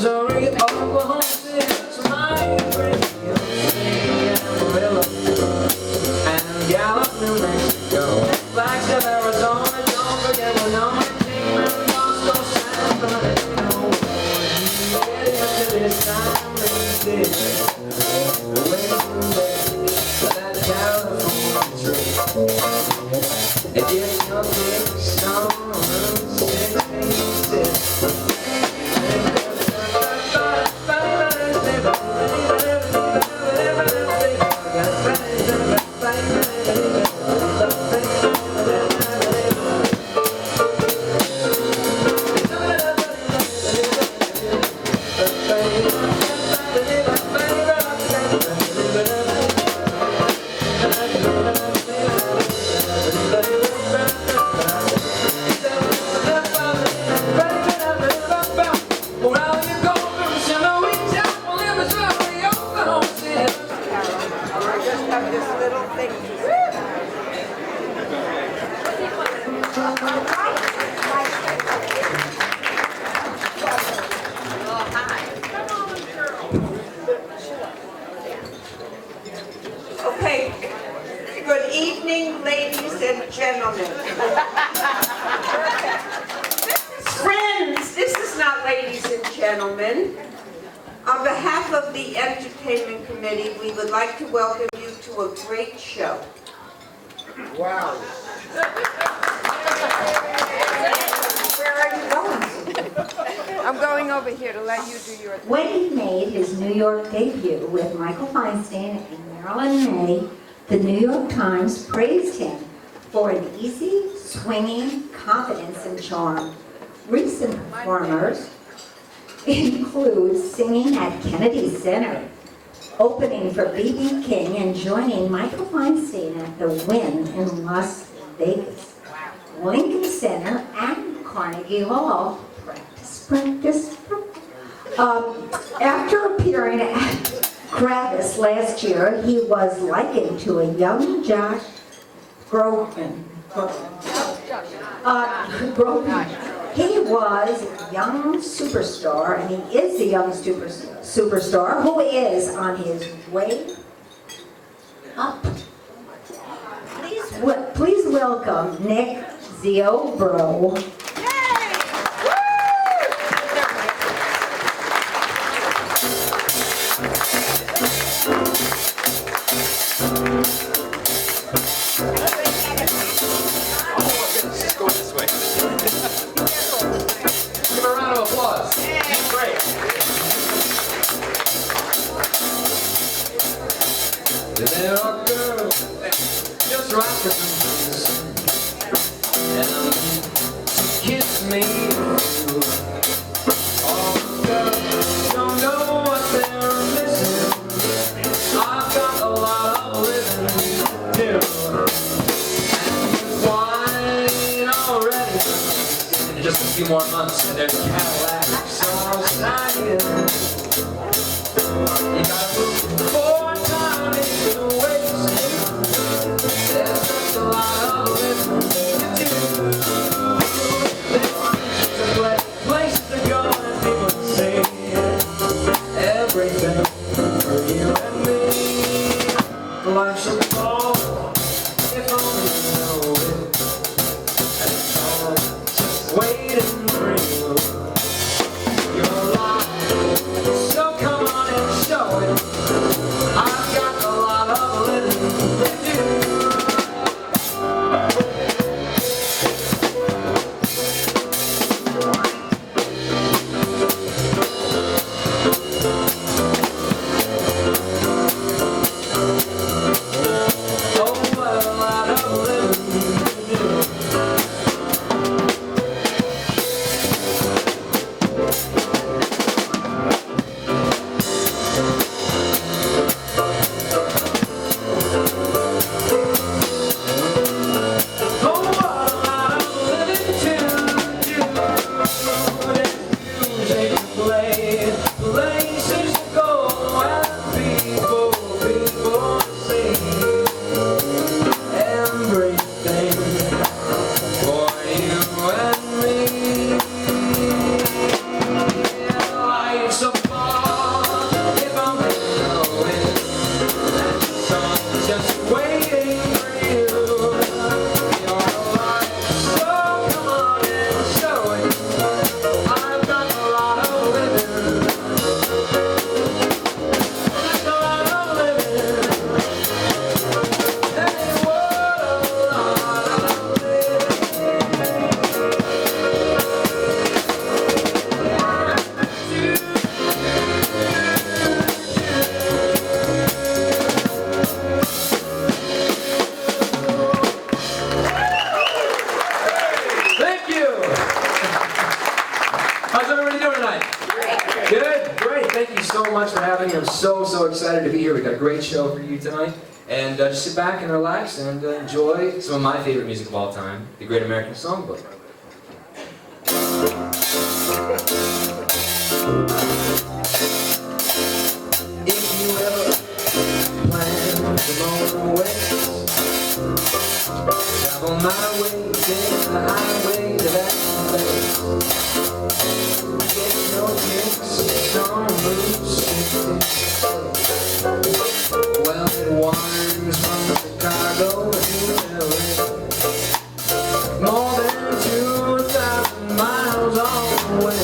Missouri, Oklahoma City, Somalia, Brazil, Amarillo, and Gallup, New Mexico, Flagstaff, Arizona, don't forget Winona, Kingman, Boston, San Bernardino. Get into this time, this that California tree. It gets your kicks on Route 66. Okay, good evening, ladies and gentlemen. Friends, this is not ladies and gentlemen. On behalf of the Entertainment Committee, we would like to welcome you to a great show. Wow. Where are you going? I'm going over here to let you do your thing. When he made his New York debut with Michael Feinstein and Marilyn Maye, the New York Times praised him for an easy, swinging confidence and charm. Recent performers include singing at Kennedy Center, opening for B.B. King, and joining Michael Feinstein at the Wynn in Las Vegas, Lincoln Center, and Carnegie Hall. Practice. After appearing at Kravis last year, he was likened to a young Josh Groban. He was a young superstar, and he is a young superstar who is on his way up. Please welcome Nick Ziobro. Give a round of applause. He's great. There are girls just right for and kiss me. All the girls don't know what they're missing. I've got a lot of living to do. And already in just a few more months and there's Cadillac songs sliding. You gotta move forward, time is wasting. There's just a lot of living to do. There's a place to go and people say everything for you and me. Life's a ball, if only you know it. And it's all just waiting for you. You're alive, so come on and show it. I've got a lot of living to do. thank you so much for having me. I'm so excited to be here. We got a great show for you tonight. And just sit back and relax and enjoy some of my favorite music of all time, the Great American Songbook. If you ever plan to go away, travel my way, take the highway to that place. Get your kicks on Route 66. Well, it winds from Chicago to LA, more than 2,000 miles all the way.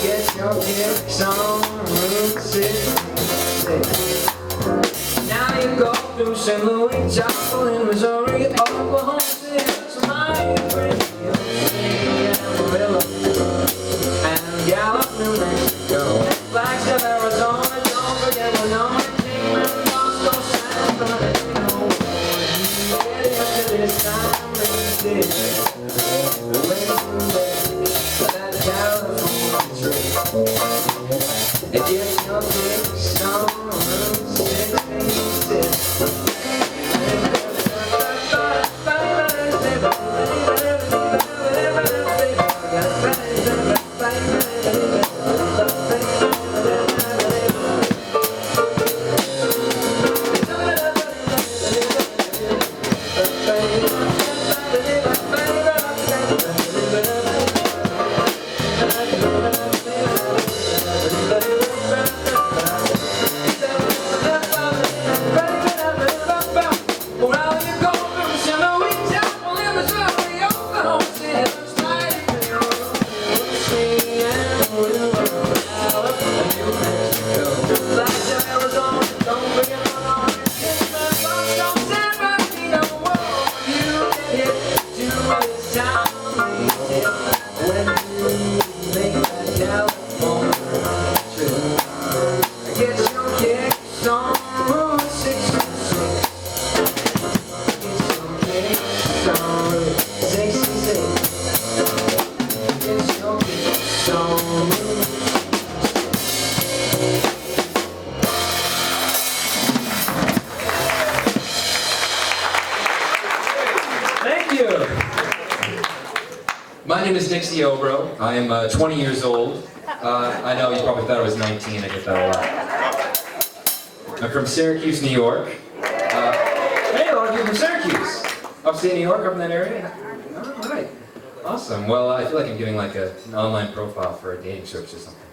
Get your kicks on Route 66. Now you go through St. Louis, Joplin, Missouri, Oklahoma City, Miami, Amarillo, and Gallup, New Mexico, Flagstaff, Arizona, don't forget Winona, Kingman, Boston, San Bernardino. Get into this time, this that California trip. And get your kicks on Route 66. My name is Ziobro. I am 20 years old. I know you probably thought I was 19. I get that a lot. I'm from Syracuse, New York. Hey, a lot of you from Syracuse. Upstate New York, up in that area? All right. Awesome. Well, I feel like I'm giving like an online profile for a dating search or something.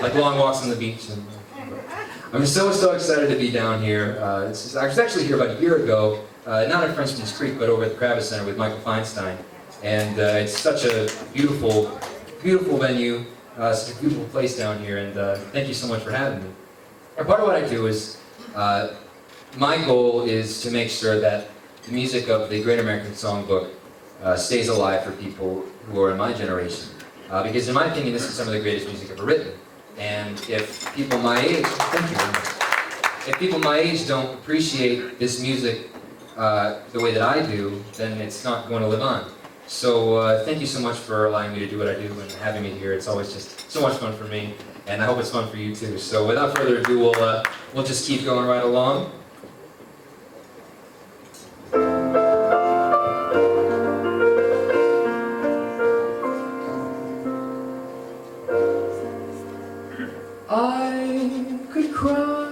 Like long walks on the beach. I'm so excited to be down here. I was actually here about a year ago, not at Frenchman's Creek, but over at the Kravis Center with Michael Feinstein. And it's such a beautiful venue, such a beautiful place down here, and thank you so much for having me. And part of what I do is, my goal is to make sure that the music of the Great American Songbook stays alive for people who are in my generation. Because in my opinion, this is some of the greatest music ever written. And if people my age, thank you very much. If people my age don't appreciate this music the way that I do, then it's not going to live on. So thank you so much for allowing me to do what I do and having me here. It's always just so much fun for me, and I hope it's fun for you too. So without further ado, we'll just keep going right along. I could cry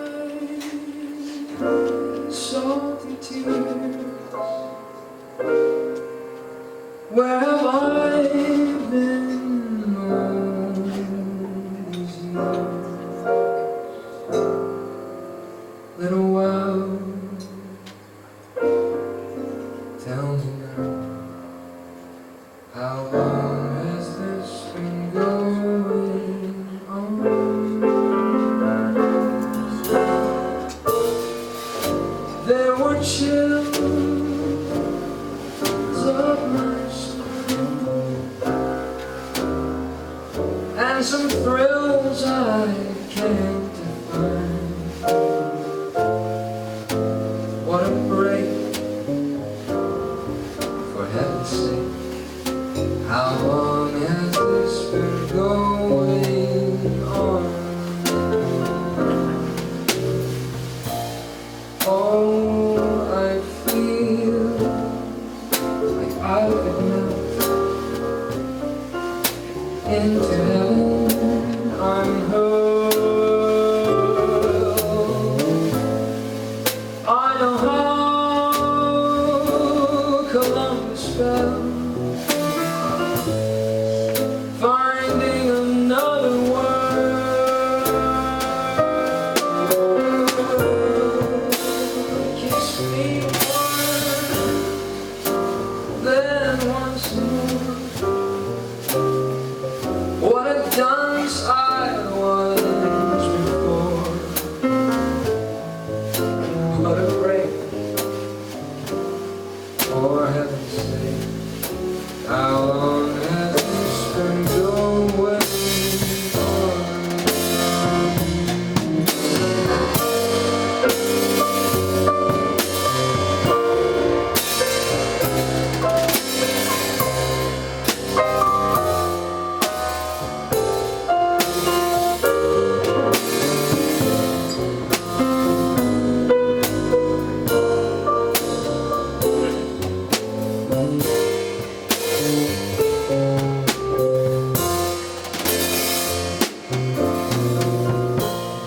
salty tears. Where have I been all these years? Little world, tell me now, how long has this been going on? There were chills of my and some thrills I can't define. What a break, for heaven's sake. How long has this been going as I was before. What a break, for heaven's sake. How long has this been going on?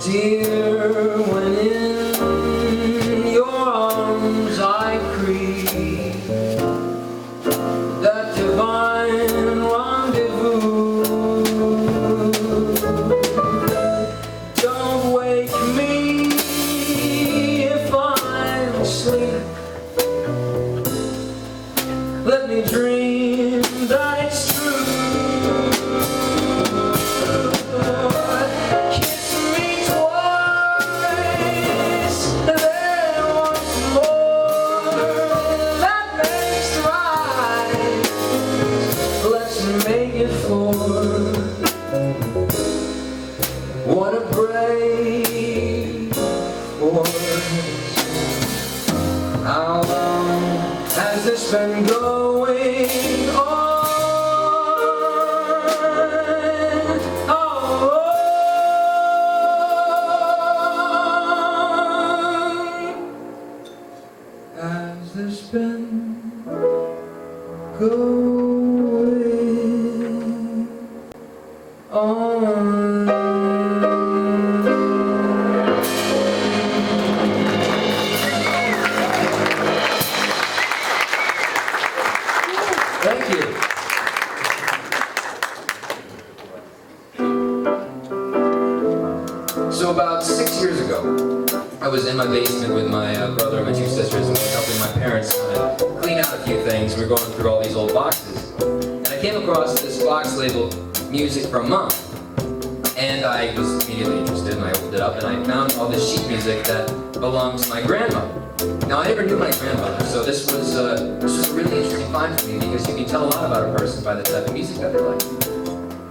Dear, when in your arms I creep, that divine rendezvous, don't wake me if I'm asleep. Let me dream that it's true. What a brave force. How long has this been going on? Oh, has this been going on? Thank you. So about 6 years ago, I was in my basement with my brother and my two sisters, and we were helping my parents clean out a few things. We were going through all these old boxes, and I came across this box labeled "Music from Mom," and I was immediately interested, and I opened it up, and I found all this sheet music that belonged to my grandmother. Now, I never knew my grandmother, so this was a really interesting find for me, because you can tell a lot about a person by the type of music that they like.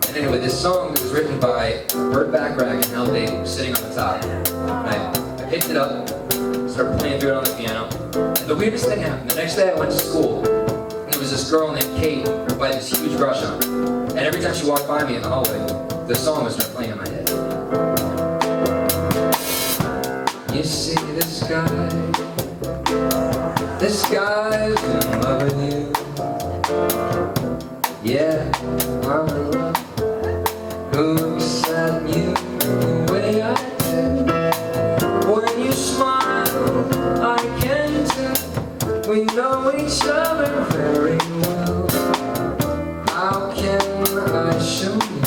And anyway, this song was written by Burt Bacharach and Hal David, was sitting on the top. And I picked it up, started playing through it on the piano, and the weirdest thing happened. The next day I went to school, and there was this girl named Kate who had this huge crush on me. And every time she walked by me in the hallway, the song would start playing in my head. You see this guy's in love with you. Yeah, I'm in love. Who looks at you the way I do? When you smile, I can tell we know each other very well. How can I show you?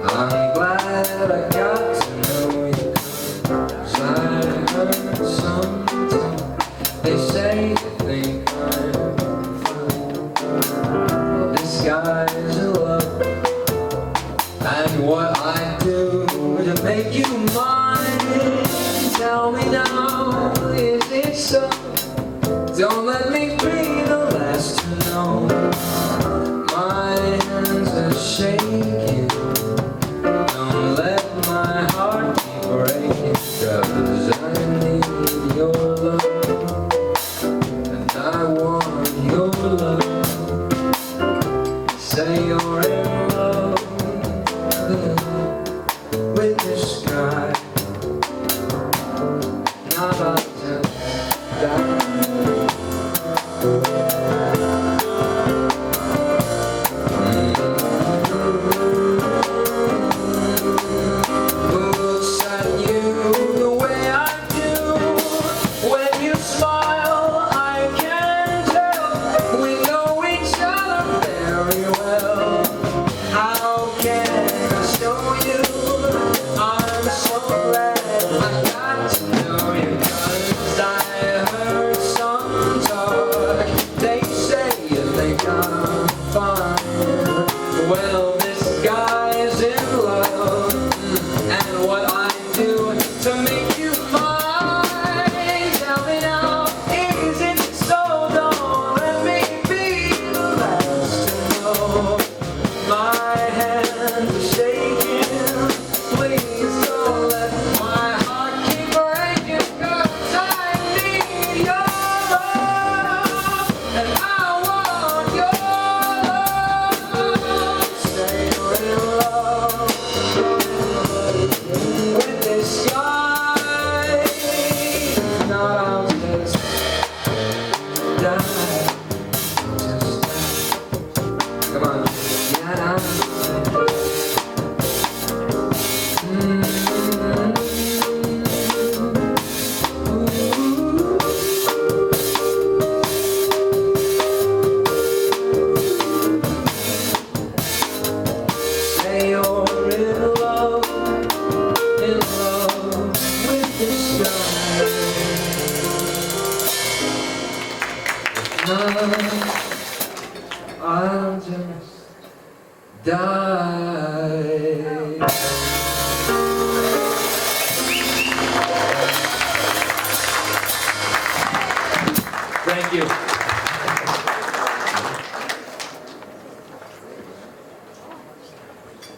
I'm glad I got to know you, 'cause I heard sometimes they say you think I'm fine. Well, this guy's in love, and what I do to make you mine, tell me now, is it so? Don't let me be the last to know. My hands are shaking, don't let my heart keep breaking, 'cause I need your love, and I want your love. Say you're in love with this guy, not about to die.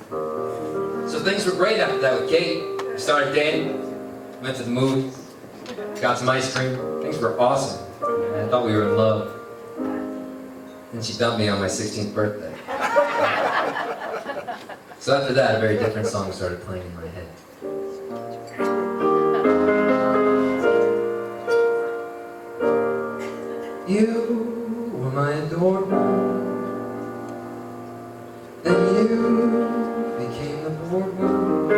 So things were great after that with Kate. We started dating, went to the movies, got some ice cream. Things were awesome. And I thought we were in love. Then she dumped me on my 16th birthday. So after that, a very different song started playing in my head. You were my adored one, then you became the bored one,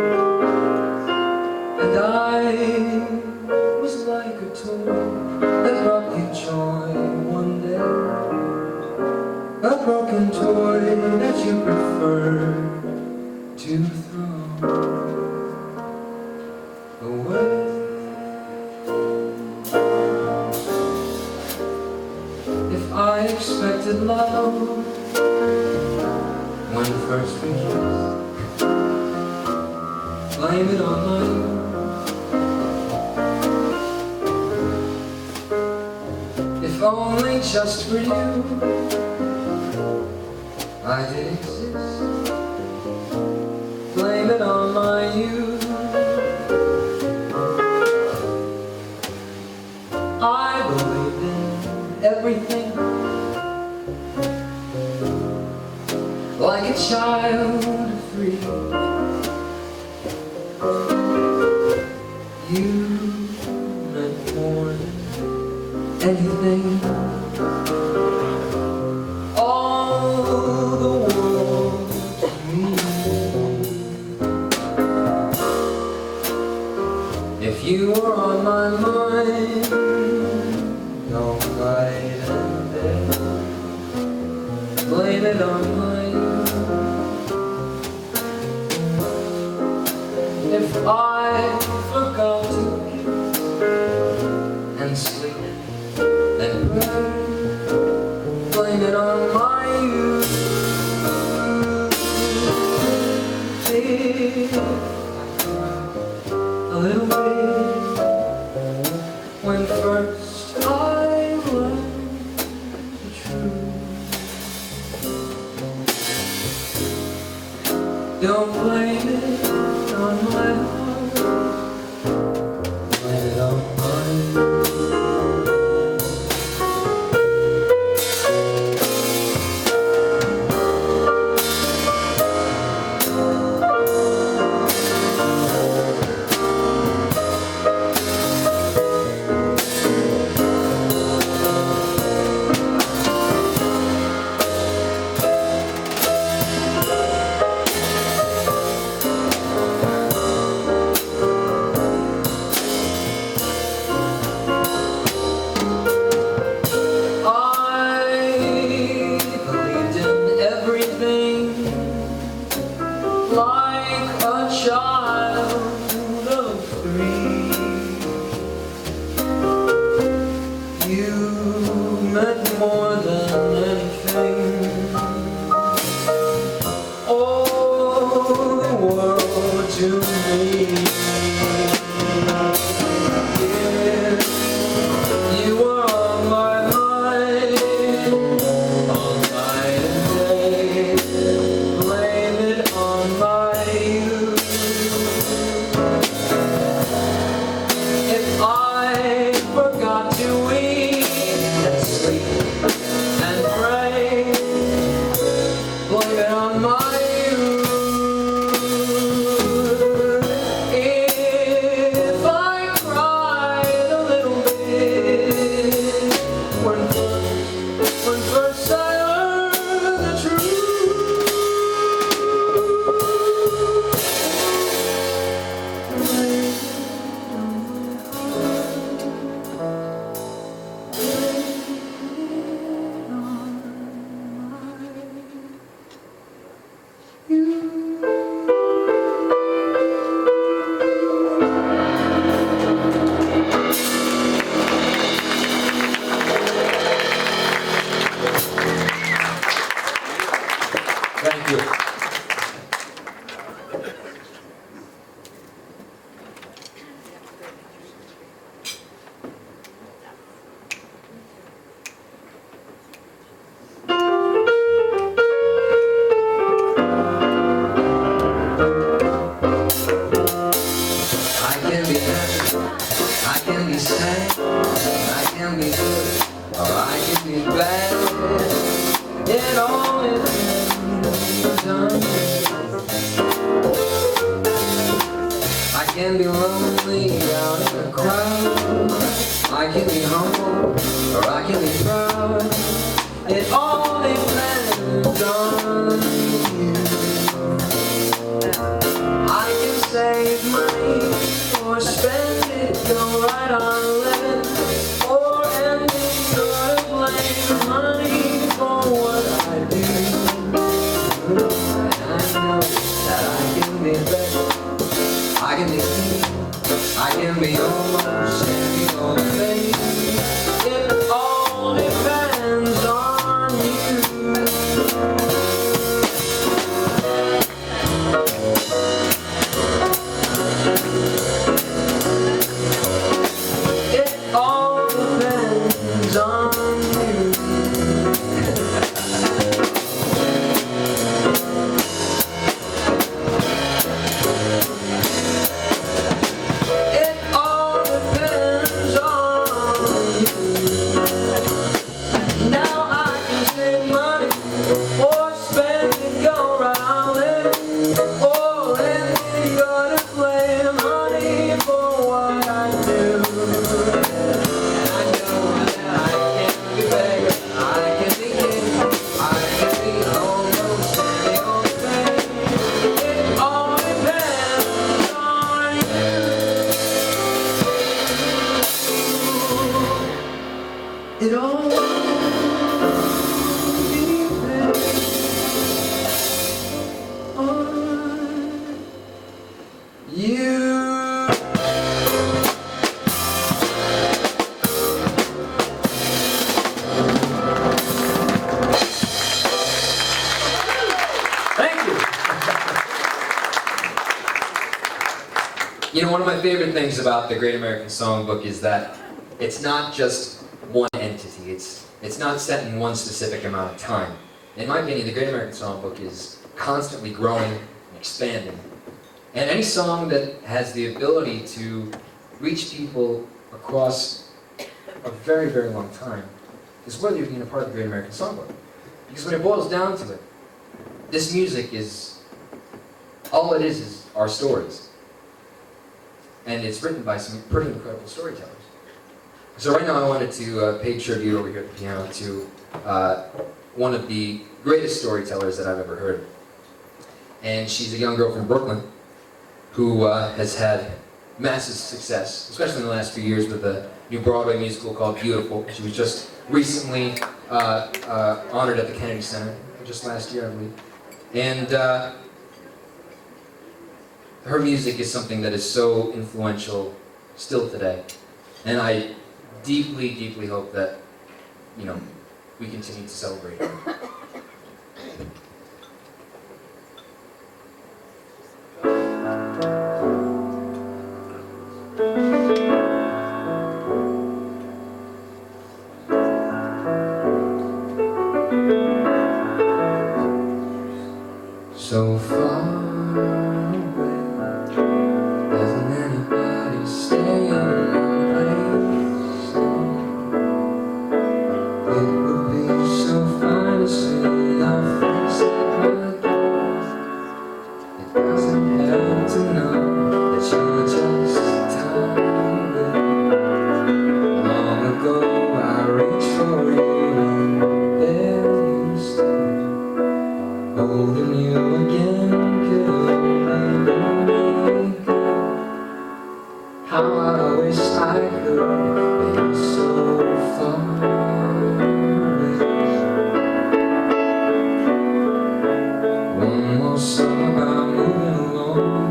and I was like a toy that brought you joy one day, a broken toy that you preferred to throw away. I expected love when first we kissed. Blame it on my youth. If only just for you I did exist. Blame it on my youth. I believed in everything like a child free. You meant more than anything. All the world to me. If you were on my mind, all night and day, blame it on my if I forgot to kiss and sleep and pray, blame it on my youth. If I cried a little bit when first I learned the truth, don't blame it on my heart, blame it on like a child of 3. You meant more than anything. Oh, the world to me. Yes, you were on my mind all night and day. Blame it on my youth. If I forgot to eat and sleep and pray, blame it on my youth. can be lonely out in a crowd. I can be humble or I can be proud. It all depends on you. I can save money or spend it, go right on living, or end it, sort of blame money for what I do. And I know that I can be better, I can be clean, I can be almost any old thing. It all depends on you. It all depends on you. It all depends on you. Now I can save money or spend it, go round it, or let me go to play money for what I do. And I know that I can be beggar, I can be king, I can be almost any old thing. It all depends on you. It all depends on you. Thank you. You know, one of my favorite things about the Great American Songbook is that it's not just one entity. It's not set in one specific amount of time. In my opinion, the Great American Songbook is constantly growing and expanding. And any song that has the ability to reach people across a very, very long time is worthy of being a part of the Great American Songbook. Because when it boils down to it, this music is, all it is our stories. And it's written by some pretty incredible storytellers. So right now I wanted to pay tribute over here at the piano to one of the greatest storytellers that I've ever heard. And she's a young girl from Brooklyn who has had massive success, especially in the last few years with a new Broadway musical called Beautiful. She was just recently honored at the Kennedy Center, just last year I believe. And her music is something that is so influential still today. And I deeply, deeply hope that, you know, we continue to celebrate her. So far away, doesn't anybody stay in my place? It would be so fine to see your face at my door. It doesn't help to know that you're just tiny. Long ago I reached for you and there you stood, holding you again could only make good. How I wish I could, but you're so far away. One more song about moving along.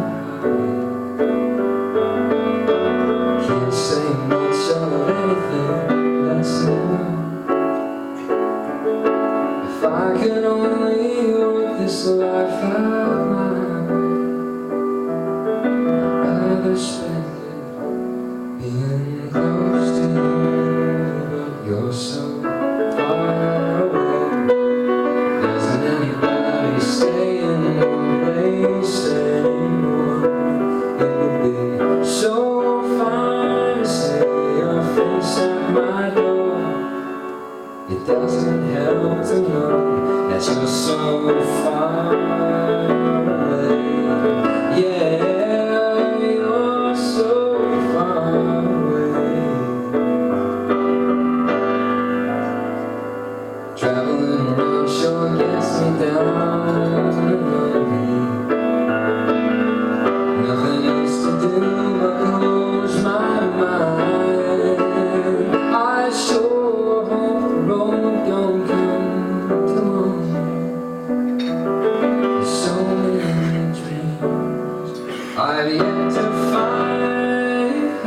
I've yet to find,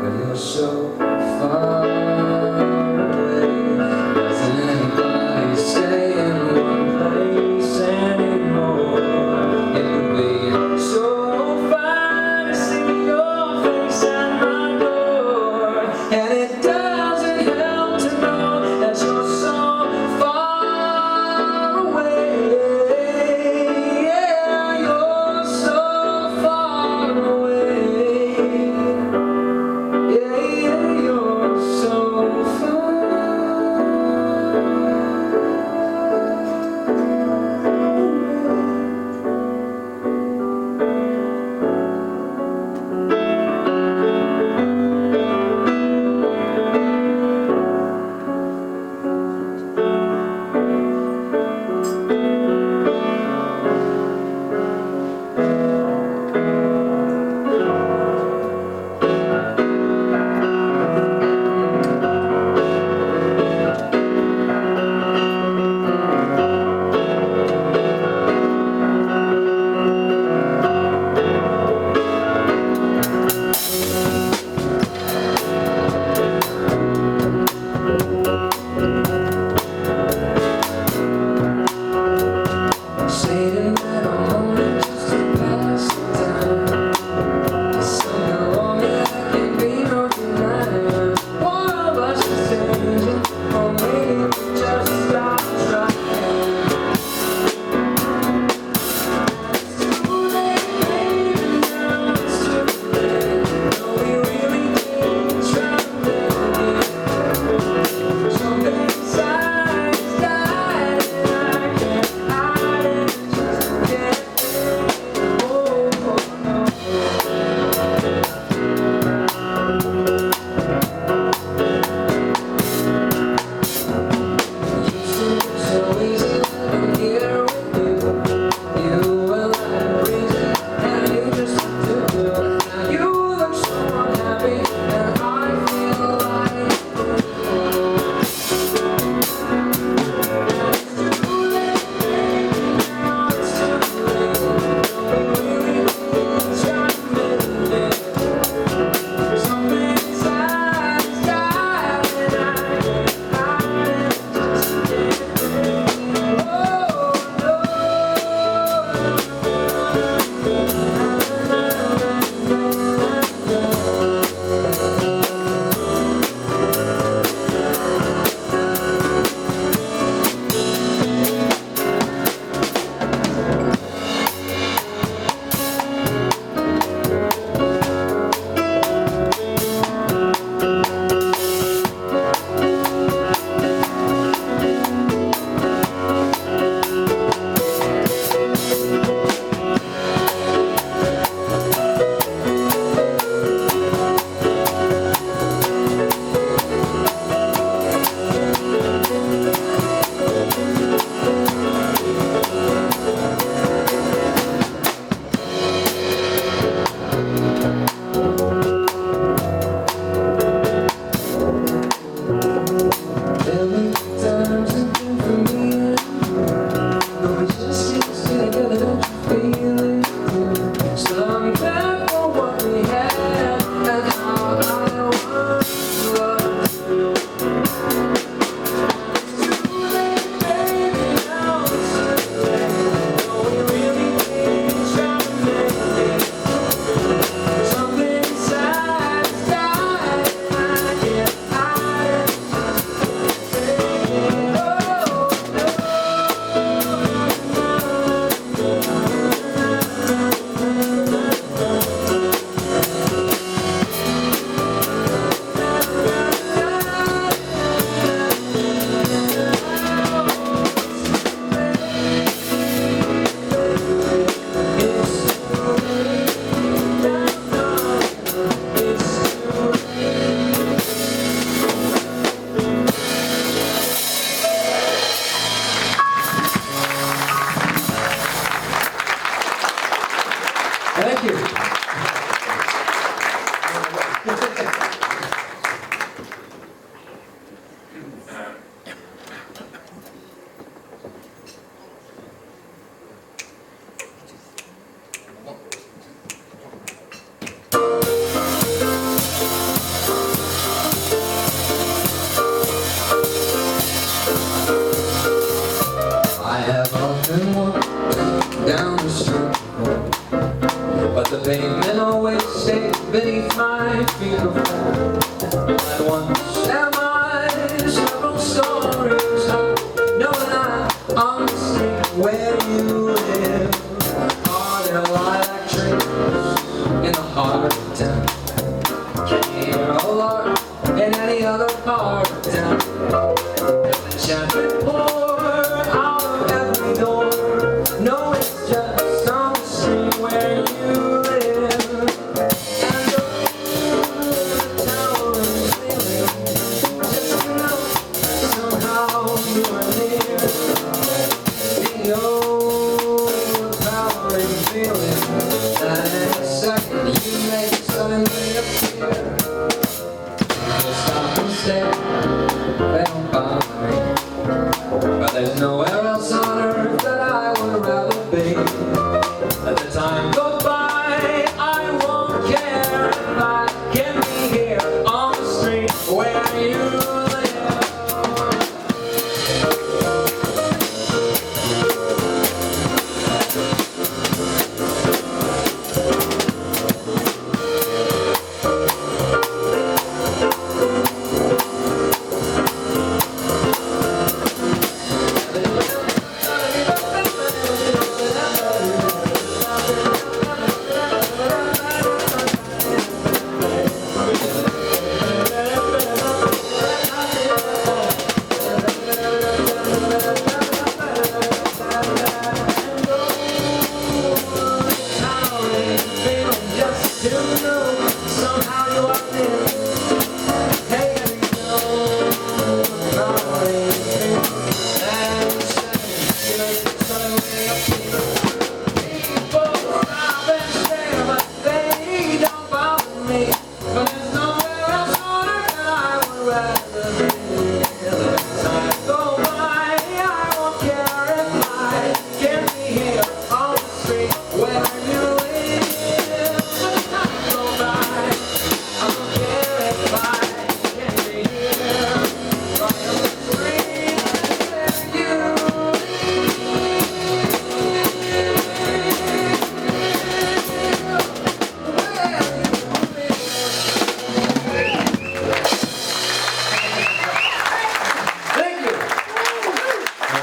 but you're so far away. Doesn't anybody stay in one place anymore? It would be so fine to see your face at my door, and it doesn't help to know that you're so far away. Yeah, you're down the street. But the pavement always stayed beneath my feet. And once am I several stories high, knowing I'm on the street where you live. Are there lilac trees in the heart of town? Can you hear a lark in any other part of town? Enchantment pour out of every door. No, it's just on the street where you live. And the town is feeling just to know somehow you are near. The old powering feeling that in a second you may suddenly appear. We'll stop and stare, they don't bother me. But there's nowhere else on earth that I would rather be. Let the time go by, I won't care if I can be here on the street where you live.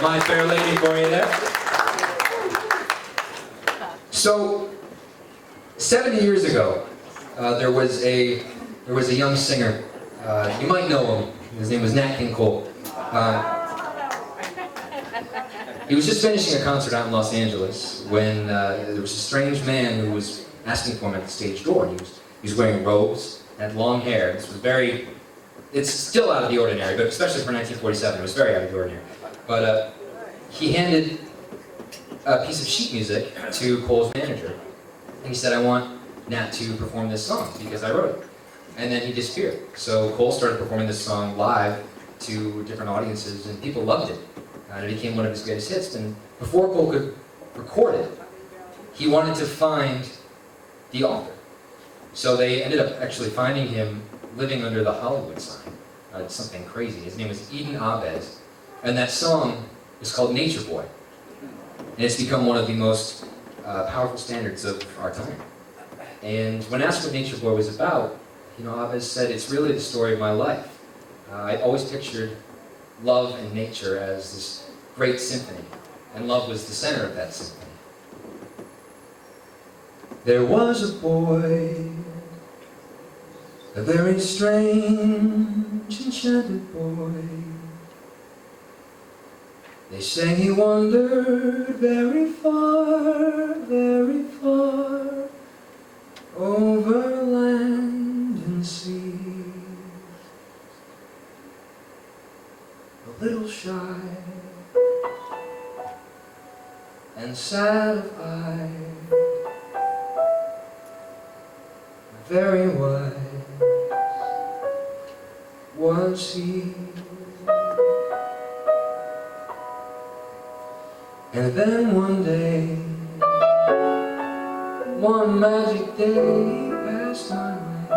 My Fair Lady for you there. So, 70 years ago, there was a young singer. You might know him. His name was Nat King Cole. He was just finishing a concert out in Los Angeles when there was a strange man who was asking for him at the stage door. He was wearing robes and long hair. This was it's still out of the ordinary, but especially for 1947, it was very out of the ordinary. But he handed a piece of sheet music to Cole's manager. And he said, I want Nat to perform this song because I wrote it. And then he disappeared. So Cole started performing this song live to different audiences, and people loved it. And it became one of his greatest hits. And before Cole could record it, he wanted to find the author. So they ended up actually finding him living under the Hollywood sign. It's something crazy. His name was Eden Abez. And that song is called Nature Boy. And it's become one of the most powerful standards of our time. And when asked what Nature Boy was about, Abez said, it's really the story of my life. I always pictured love and nature as this great symphony, and love was the center of that symphony. There was a boy, a very strange, enchanted boy. They say he wandered very far, over land and sea. A little shy and sad of eye, very wise was he. And then one day, one magic day passed my way,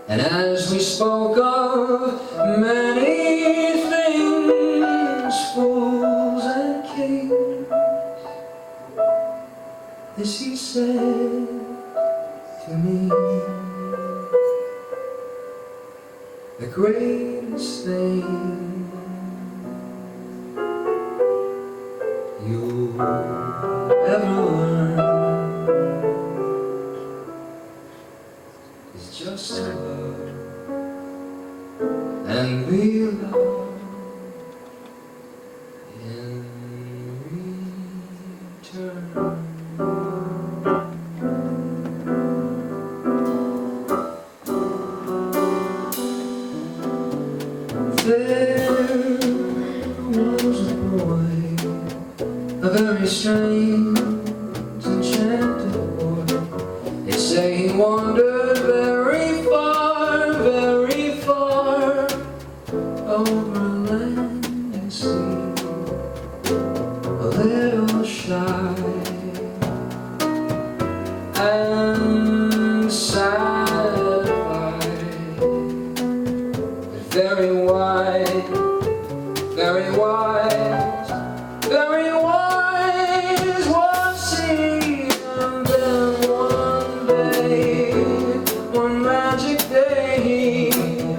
and as we spoke of many things, fools and kings, This he said to me, the greatest thing you'll ever learn is just to love and be loved in return. There was a boy, a very strange, enchanted boy. They say he wandered very far over land and sea, a little shy and sad-eyed, but very wise, very wise, very wise was he. And then one day, one magic day, he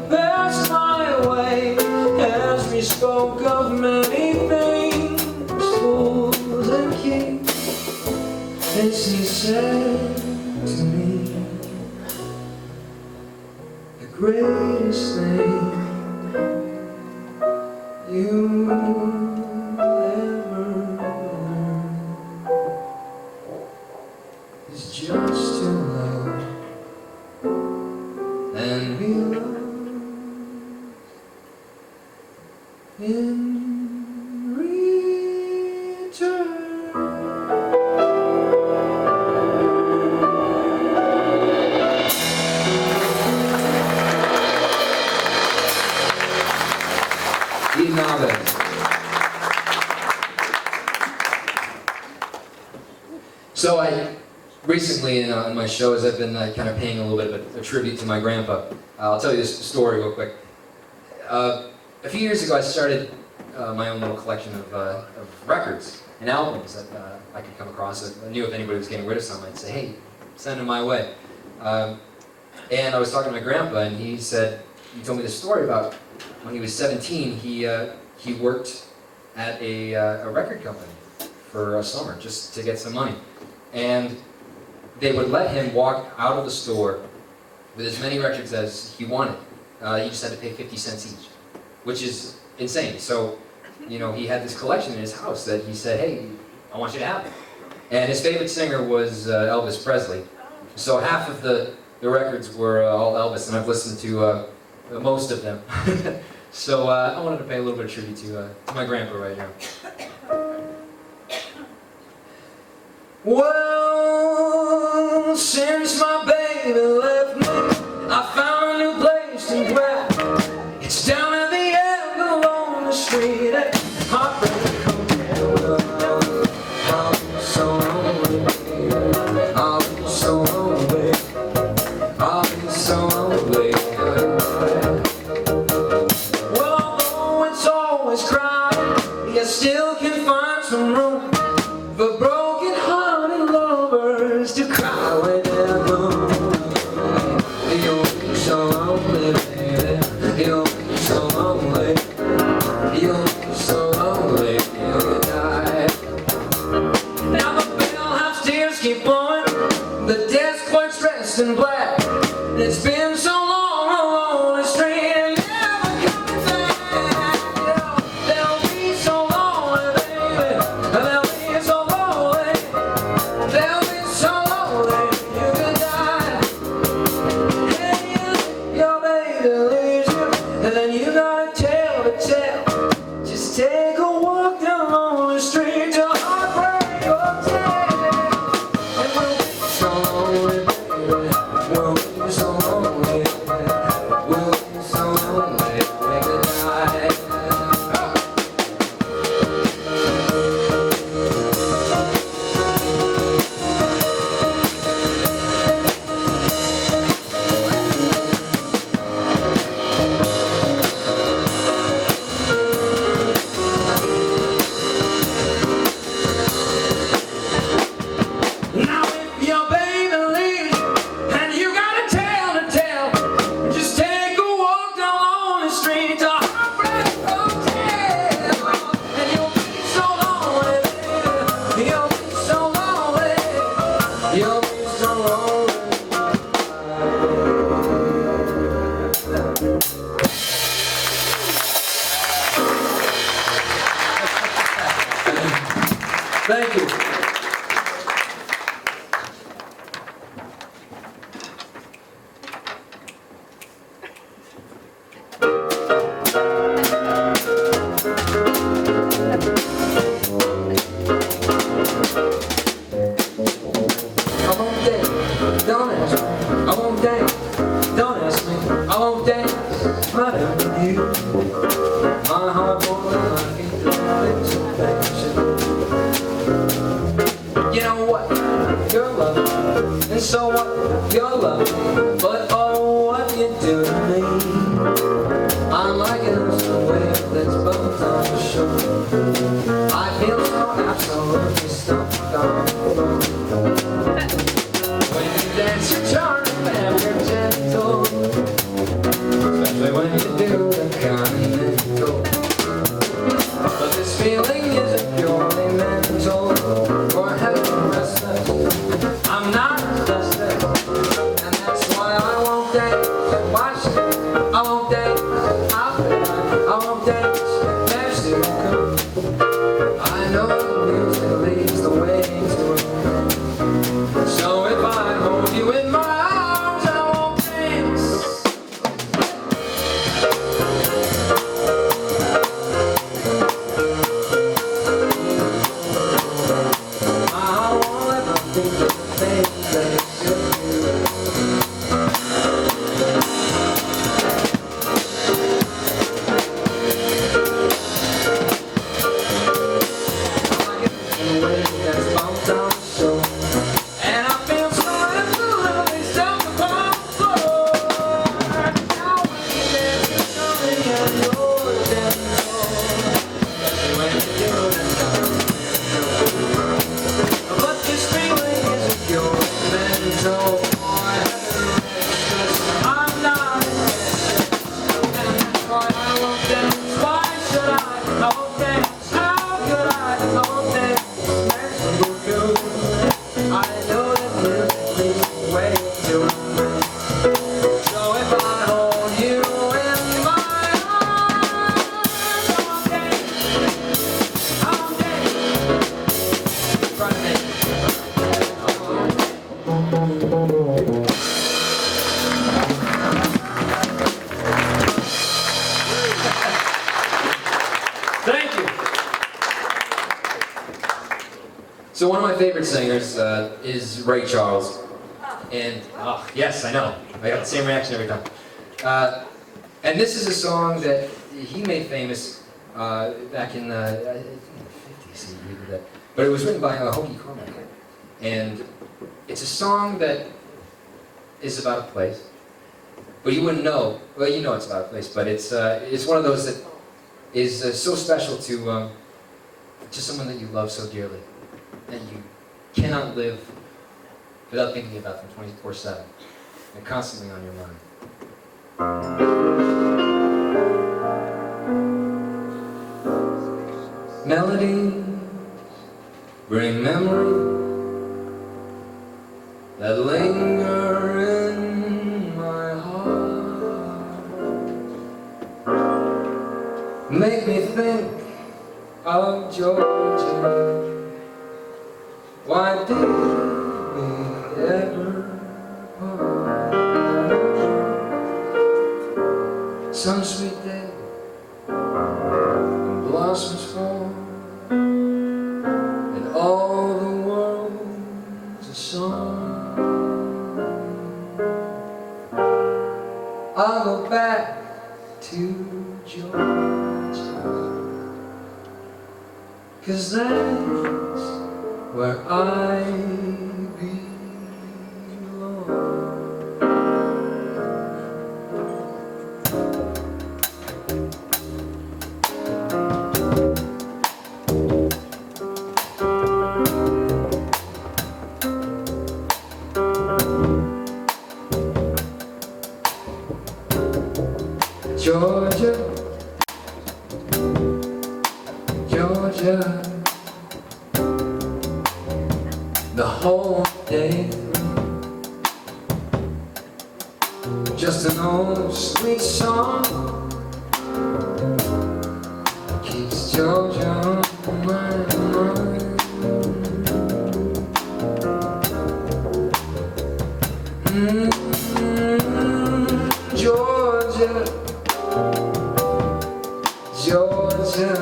passed my way as we spoke of many things, fools and kings. This he said to me, the greatest thing you ever learn is just to love and be loved in return. So I recently in my shows I've been kind of paying a little bit of a tribute to my grandpa. I'll tell you this story real quick. A few years ago I started my own little collection of records and albums that I could come across. I knew if anybody was getting rid of some, I'd say, hey, send them my way. And I was talking to my grandpa, and he said, he told me this story about when he was 17, he worked at a record company for a summer just to get some money. And they would let him walk out of the store with as many records as he wanted. He just had to pay 50 cents each, which is insane. So, you know, he had this collection in his house that he said, hey, I want you to have it. And his favorite singer was Elvis Presley. So half of the records were all Elvis, and I've listened to most of them. So I wanted to pay a little bit of tribute to my grandpa right now. Well, since my baby left me, I found a new place to dwell. It's down at the end along the street. Heartbreak comes I'll be so lonely. I'll be so lonely. I'll be so lonely. Well, although it's always crowded, you still can find some room for broken-hearted lovers to cry when they're blue. You'll be so lonely, baby. You'll be so lonely. You'll be so lonely, you'll die. Now the bellhouse tears keep blowing, the desk clerk's dressed in black. It's been so long along the street and never coming back. They'll be so lonely, baby. They'll be so lonely. They'll be so lonely you could die. Hey, your baby leaves you, and then you got a tale to tell. Just take a walk down the street to Heartbreak Hotel, and we'll be so lonely, baby. And so what? You're lovely, but oh, what you do to me. I'm like an ocean wave that's bumped on the shore. I feel so absolutely stumped on the floor. When you dance, you're charming and you're gentle, especially when you do the continental. But this feeling isn't purely mental, or heaven restless. I'm not restless, and that's why I won't dance. Watch it, I won't dance. I won't dance. There's no good. I know the music leads the way to it. So if I hold you in my arms, I won't dance. I won't ever think of the things that it should do. I get the way that's bumped on the shore, and I feel so absolutely stuck upon the floor. Now when you dance, you're coming and you're dancing, when you do that. But this feeling isn't pure mental, or restless. I'm not restless, and that's why I won't dance. Why should I won't dance? How could I won't dance? There's no good. I know that music leads the way to it. So if I hold you in my arms, I won't dance. I won't dance. In front of me. Thank you. So one of my favorite singers is Ray Charles, and yes, I know, I got the same reaction every time. And this is a song that he made famous back in I think the 50s. He did that, but it was written by Hoagie Carmichael, and it's a song that is about a place, but you wouldn't know. Well, you know it's about a place, but it's one of those that is so special to someone that you love so dearly, that you cannot live without thinking about them 24/7 and constantly on your mind. Melodies bring memories that linger in my heart, make me think of Georgia. Why did we ever part? Some sweet day, blossoms fall, and all the world's a song. I'll go back to Georgia, 'cause that's where I belong. Georgia, Georgia, the whole day through, just an old sweet song keeps Georgia on my mind. Georgia, Georgia,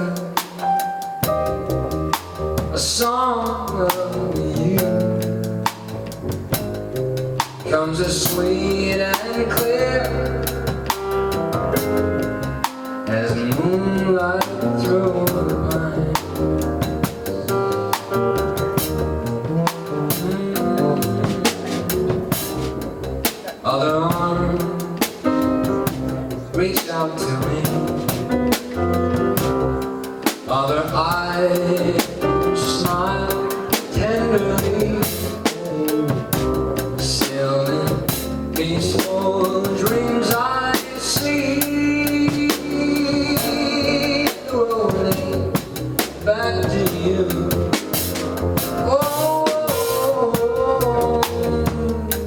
a song of you comes as sweet and clear as moonlight through the pines. tenderly, still in peaceful dreams I see, rolling back to you. Oh,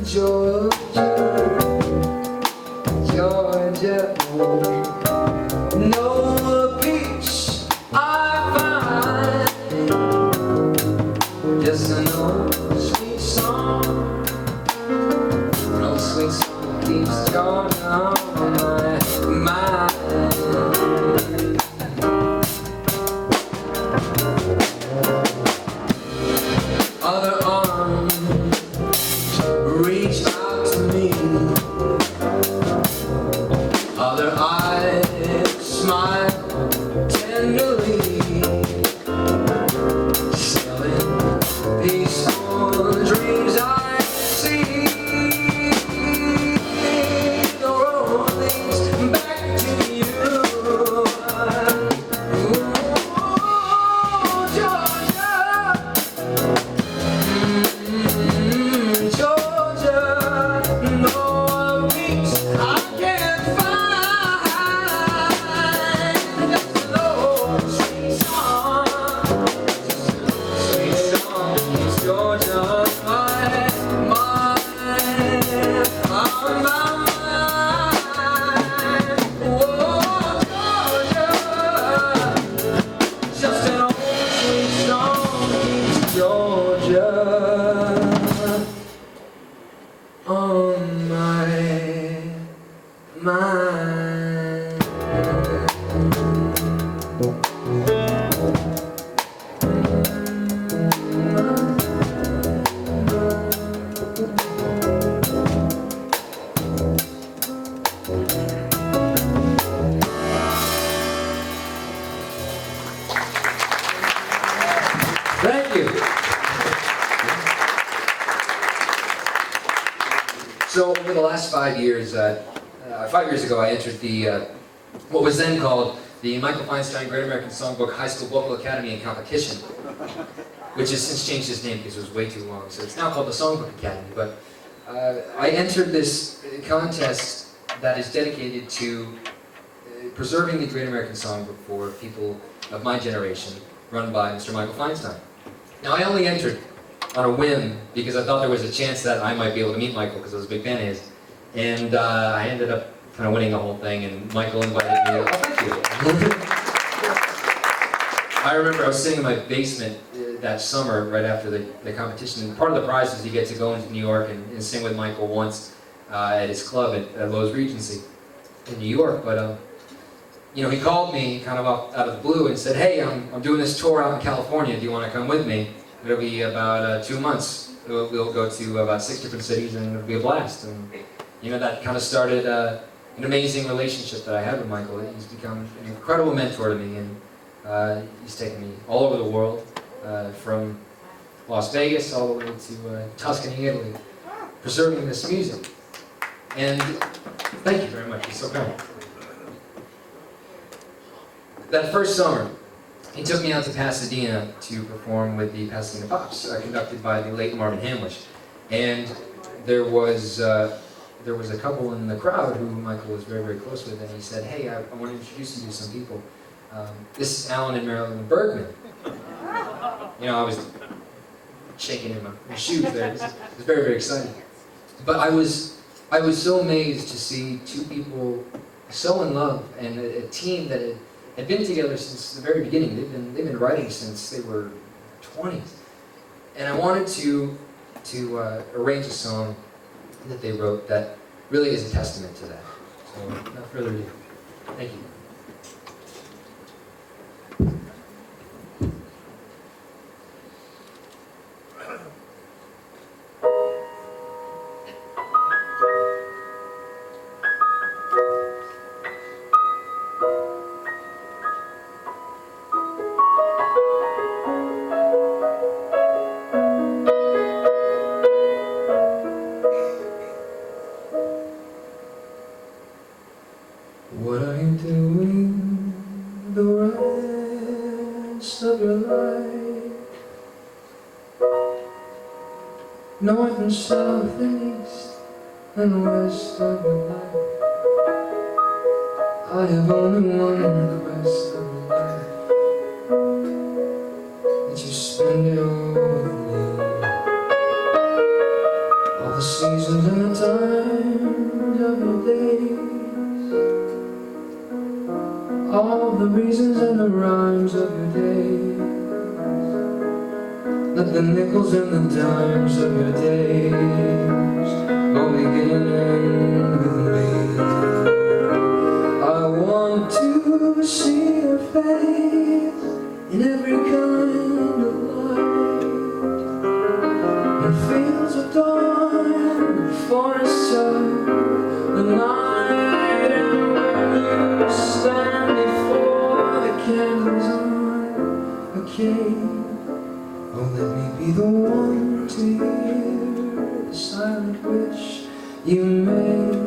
Georgia, Georgia, no peace I find, just an old sweet song, an old sweet song keeps Georgia on my mind. Other arms reach out to me, other eyes smile tenderly, still in peaceful dreams I see, the rollings back to you. On my mind. Thank you. So over the last 5 years, 5 years ago, I entered the what was then called the Michael Feinstein Great American Songbook High School Vocal Academy and Competition, which has since changed its name because it was way too long. So it's now called the Songbook Academy. But I entered this contest that is dedicated to preserving the Great American Songbook for people of my generation, run by Mr. Michael Feinstein. Now, I only entered on a whim because I thought there was a chance that I might be able to meet Michael because I was a big fan of his. And I ended up kind of winning the whole thing, and Michael invited me. Oh, thank you. I remember I was sitting in my basement that summer right after the competition, and part of the prize was you get to go into New York and sing with Michael once at his club at Lowe's Regency in New York. But you know, he called me kind of out of the blue and said, "Hey, I'm doing this tour out in California. Do you want to come with me? It'll be about 2 months. We'll go to about 6 different cities, and it'll be a blast." And you know, that kind of started an amazing relationship that I had with Michael. He's become an incredible mentor to me, and he's taken me all over the world, from Las Vegas all the way to Tuscany, Italy, preserving this music. And thank you very much. You're so kind. That first summer, he took me out to Pasadena to perform with the Pasadena Pops, conducted by the late Marvin Hamlish. And there was a couple in the crowd who Michael was very, very close with, and he said, "Hey, I want to introduce you to some people. This is Alan and Marilyn Bergman." You know, I was shaking in my shoes there. It was very, very exciting. But I was so amazed to see two people so in love, and a team that had been together since the very beginning. They've been writing since they were 20s. And I wanted to arrange a song that they wrote that really is a testament to that. So, without further ado, thank you. What are you doing north and south and east and west of your life. I have only one request of your life, that you spend it all with me. All the seasons and the times of your days, all the reasons and the rhymes of your days. Let the nickels and the dimes of your days all begin with me. I want to see your face in every kind of light, in fields of dawn, forests of the night, and when you stand before the candles on a cave. Oh, let me be the one to hear the silent wish you made.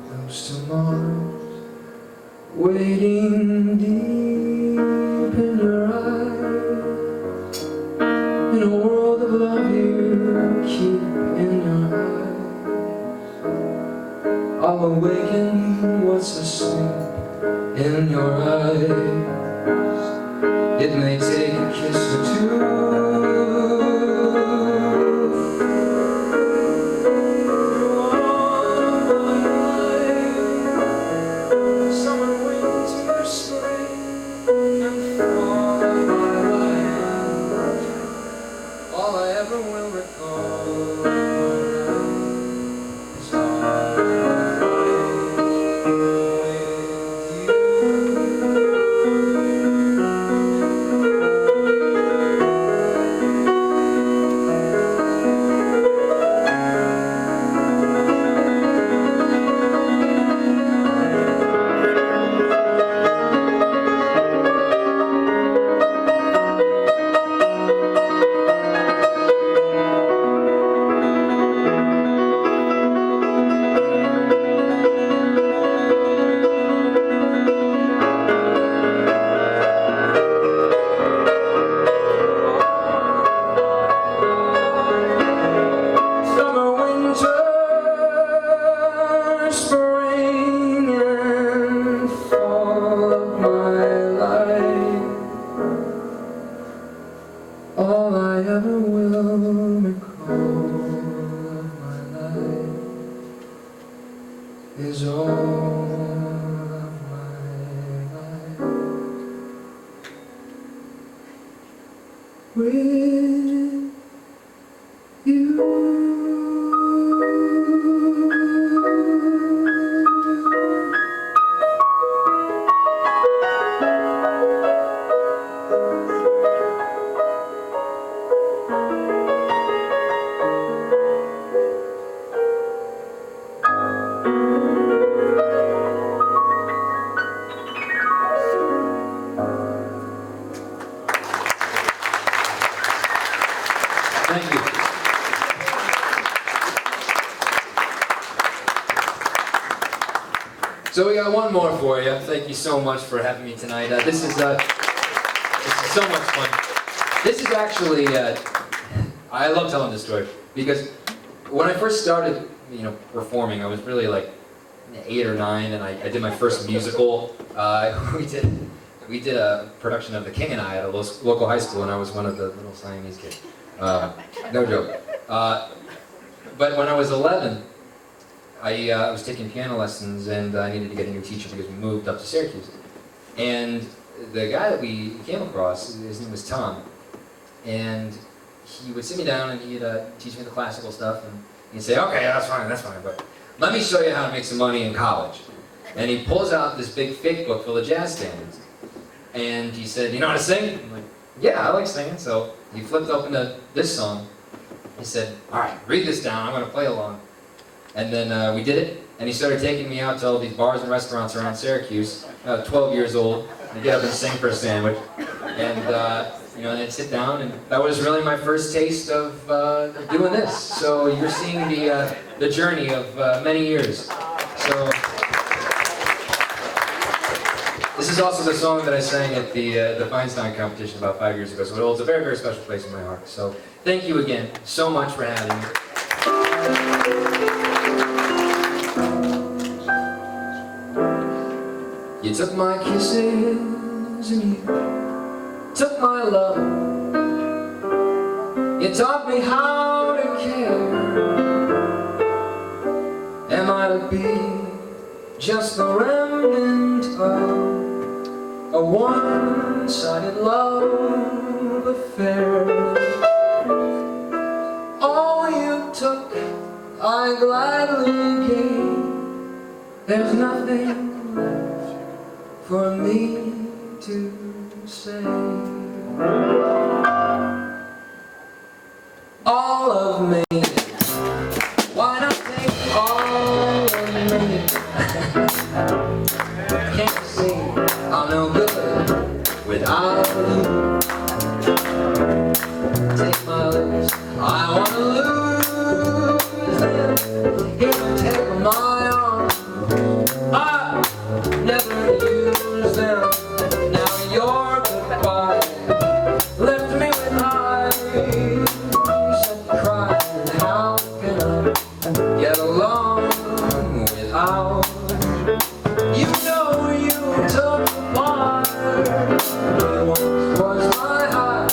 Those tomorrows waiting deep in your eyes, in a world of love you keep in your eyes. I'll awaken what's asleep in your eyes. It may take a kiss or two, summer, winter, spring, and fall of my life. All I ever will recall is all my life with you. All I ever will recall of my life is all of my life with you. Thank you. So we got one more for you. Thank you so much for having me tonight. This is so much fun. This is actually, I love telling this story because when I first started, performing, I was really like 8 or 9, and I did my first musical. We did a production of The King and I at a local high school, and I was one of the little Siamese kids. No joke. But when I was 11, I was taking piano lessons, and I needed to get a new teacher because we moved up to Syracuse. And the guy that we came across, his name was Tom, and he would sit me down and he'd teach me the classical stuff, and he'd say, "Okay, that's fine, but let me show you how to make some money in college." And he pulls out this big fake book full of jazz standards, and he said, "You know how to sing?" I'm like, "Yeah, I like singing." So he flipped open to this song. He said, "All right, read this down. I'm going to play along." And then we did it, and he started taking me out to all these bars and restaurants around Syracuse. I was 12 years old. I'd get up and sing for a sandwich, and and I'd sit down, and that was really my first taste of doing this. So you're seeing the journey of many years. So this is is also the song that I sang at the Feinstein competition about 5 years ago, so it holds a very, very special place in my heart. So thank you again so much for having me. You took my kisses and you took my love. You taught me how to care. Am I to be just the remnant of a one-sided love affair? All you took, I gladly gave. There's nothing left for me to say. All of me. Why not take all of me? Can't see I'm no good without you. Take my lips, I wanna lose them. Here, take my arms, I never use them. Now your goodbye left me with eyes that cry. How can I get along without you? Know you took the part that once was my heart.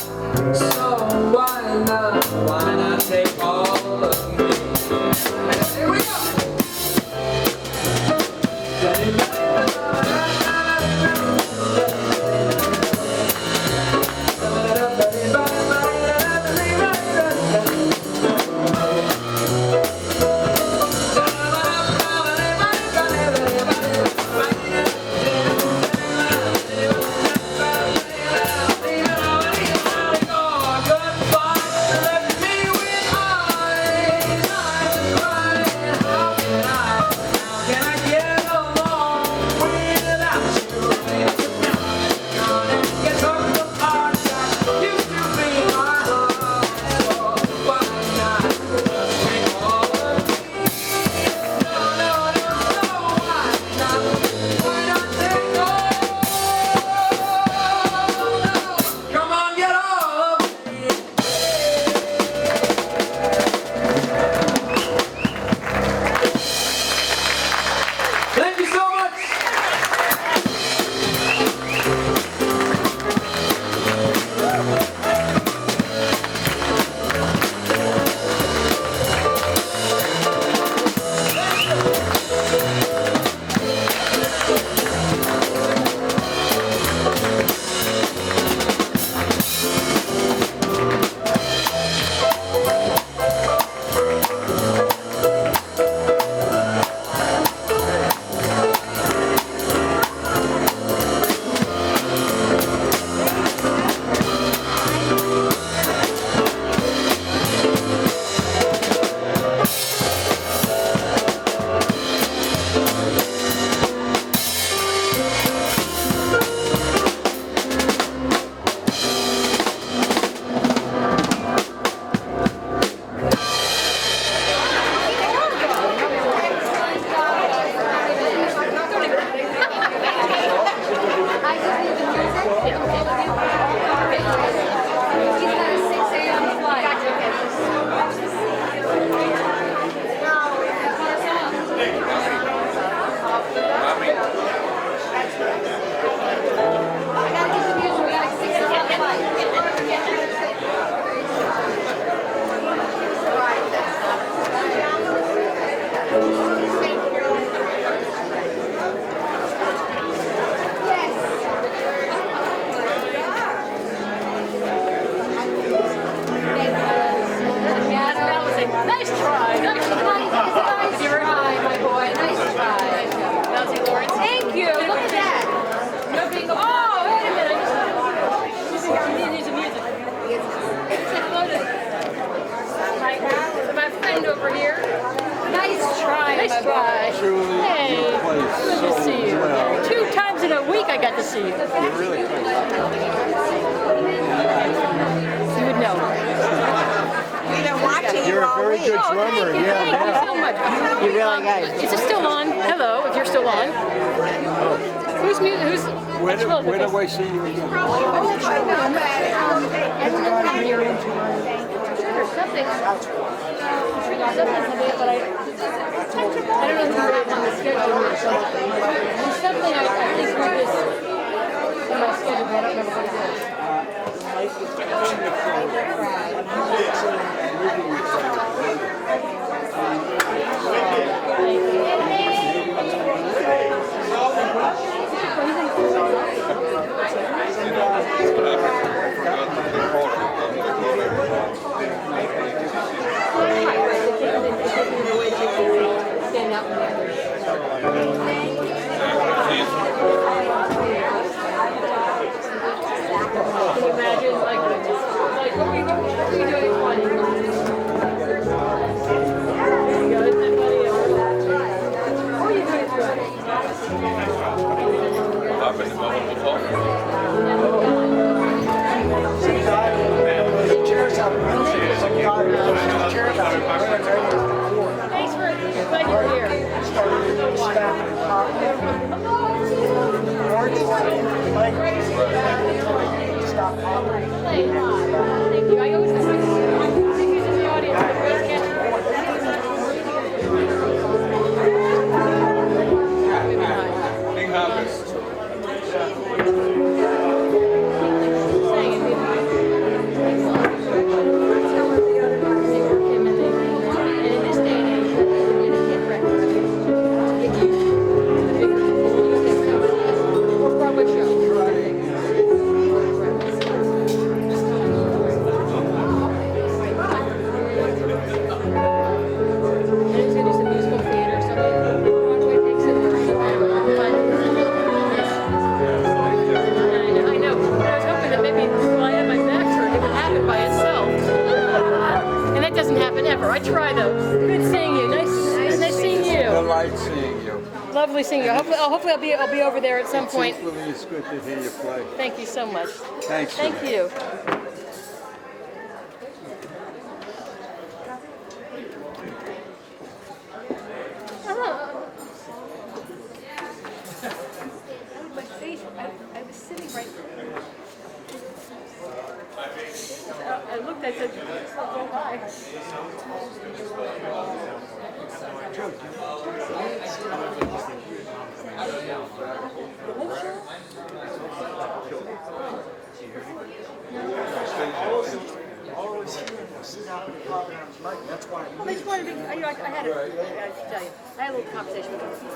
So why not take all of me? Here we go! see you. You're really cool. You would know. We've been watching You're you a all very week. good drummer. Thank you. Yeah, Thank you yeah. so much. You really got it. Is it still on? Hello, if you're still on. Oh. Who's mute? Who's? When do I see you again? There's something. I'm sure there's something coming up, but I don't know who it is on the schedule or something. There's something I think we just on my schedule, but I don't remember what it is. Can you imagine, like what were you doing funny? There you go, isn't that funny? What were you doing funny? Thanks for glad you're here. Thank you. I always think he's in the audience, but we always catch Big harvest. I try though. Good seeing you. Nice seeing you. Delight seeing you. Lovely seeing you. Hopefully I'll be over there at some point. Equally, it's good to hear you play. Thank you so much. Thanks. Thank you. My face. I was sitting right there. I looked. I said, "Oh, hi." Well, they just wanted to be, I had to tell you, I had a little conversation with him before.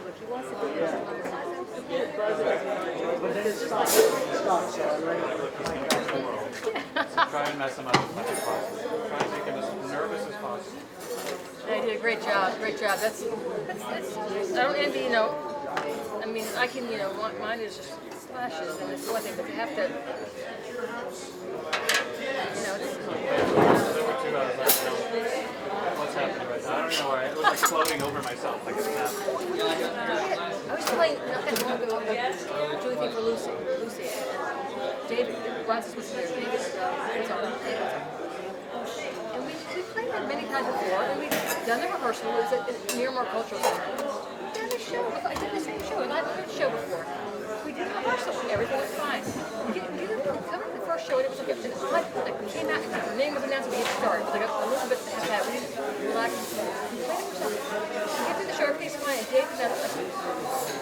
Look, he wants to be there. But then it stops already. Try and mess them up as much as possible. Try and make them as nervous as possible. Yeah, you did a great job, great job. That's I don't envy, you know, I mean, I can, you know, mine is just splashes and it's one thing, but you have to, you know, it's, What's happening right now? I don't know why. It was like floating over myself. Like it's happening. I was playing Julie thing for Lucy. David, Francis was there. David, it's on. And we played it many times before, and we've done the rehearsal. It was at Miramar Cultural Center. We've done the show. I did the same show, a live show before. We did the rehearsal. Everything was fine. We didn't come to the first show, and it was like we came out, and the name of the announcement, we get started. It was like a little bit like that. We didn't relax. We played it for we get through the show, everything's fine, and Dave said,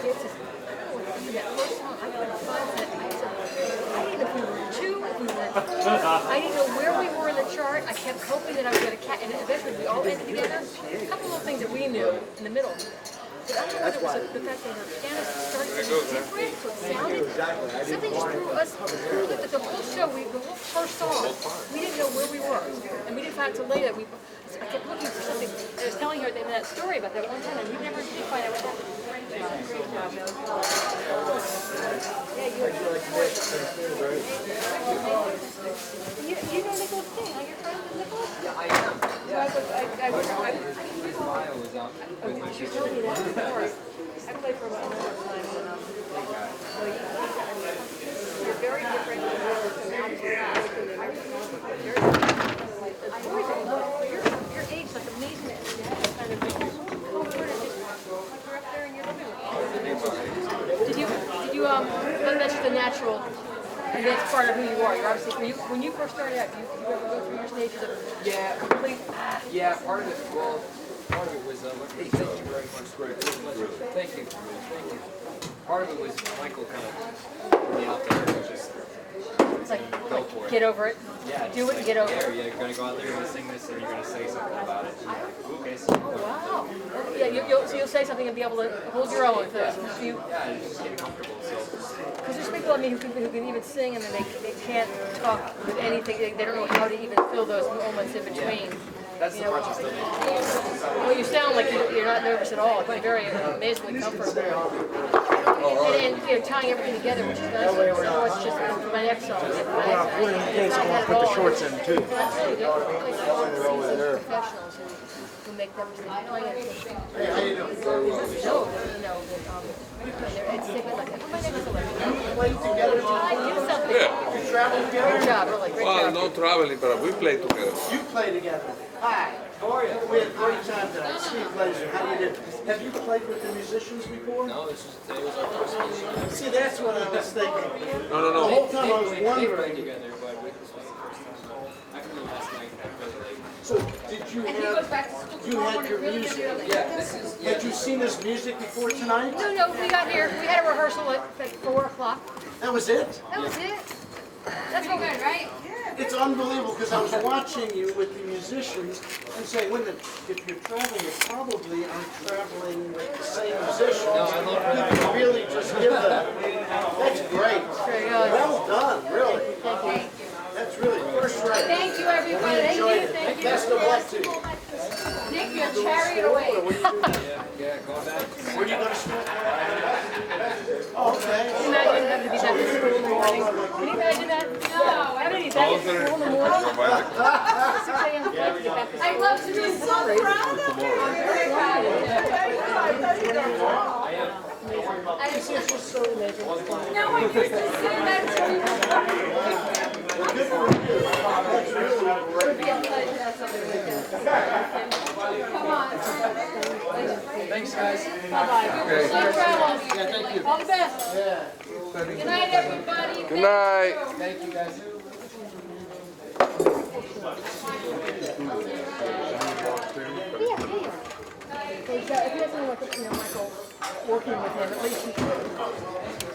Dave says, oh, that first song, I couldn't find it. I said, I didn't know if we were 2, if we were 4. I didn't know where we were in the chart. I kept hoping that I would get a cat, and eventually we all ended together. A couple little things that we knew in the middle. But I don't know whether it was the fact that her piano started to be different, so it sounded, something just threw us, the whole show, the whole first song, we didn't know where we were. And we didn't find out until later. I kept looking for something. I was telling her that story about that one time, and we never did find out what happened. Great job. Yeah, you know Nicholas King, are you friends with Nicholas? Yeah, I am. Yeah. Smile was up with my She sister. told me that before. I played for a number of times, and you're very different. Your age, like amazing. Kind of. You're up there in your living room. Did you? part of who you are. You're obviously, when you first started out, you ever go through your stages of complete. Yeah, part of it, well, part of it was, hey, thank you very much, Greg. Thank you. Part of it was Michael kind of put me out there and just It's like go for it. get over it. Yeah, Do it and get over it. Yeah, you're gonna go out there, you're gonna sing this, or you're gonna say something about it. And you're like, okay, so Wow. Yeah, you'll say something and be able to hold your own for a few. yeah, you just get comfortable. So Because there's people, I mean, who can even sing and then they can't talk with anything. They don't know how to even fill those moments in between. that's the part you still need. Well, you sound like you're not nervous at all. You're very amazingly comfortable. And tying everything together, which is nice. So it's just for my next song. In case I want to put the shorts in too. Professionals who make them say, oh, yeah. Hey, how you doing? Very well. It's different like that. My name is Olivia. I do something. Yeah. You travel together? Great job, really. Great Well, job. no traveling, but we play together. You play together. Hi. How are you? We had a great time tonight. Steve Glazer, how you doing? Have you played with the musicians before? No, today was our first meeting. See, that's what I was thinking. No, The whole time I was They played wondering. together, but this was the first time. So I can remember last night, I really like. So, did you had your music? Yeah, this is. Had you seen his music before tonight? No, we got here. We had a rehearsal at 4 o'clock. That was it? That was it. That's what good, right? It's unbelievable because I was watching you with the musicians and saying, wait a minute, if you're traveling, you probably aren't traveling with the same musicians. No, I love You can really just give that. That's great. Very good. Well done, really. Thank you. That's really first rate. Thank you, everybody. We enjoyed it. Best of luck to you. Nick, you'll carry it away. Yeah, going back. Where are you going to school? Oh, okay. Imagine having to be back to school in the morning. Can you imagine that? No, I haven't been back to school in the morning. 6 a.m. flight to get back to school. I'd love to be so proud of you. I'm very proud of you. This is just so amazing. No, I used to sing that to you. Good for you. That's really Come on. Thanks, guys. Bye-bye. We're so proud of you. Yeah, thank you. All the best. Good night, everybody. Good night. Thank you, guys. If he doesn't want Michael working with him, at least he could.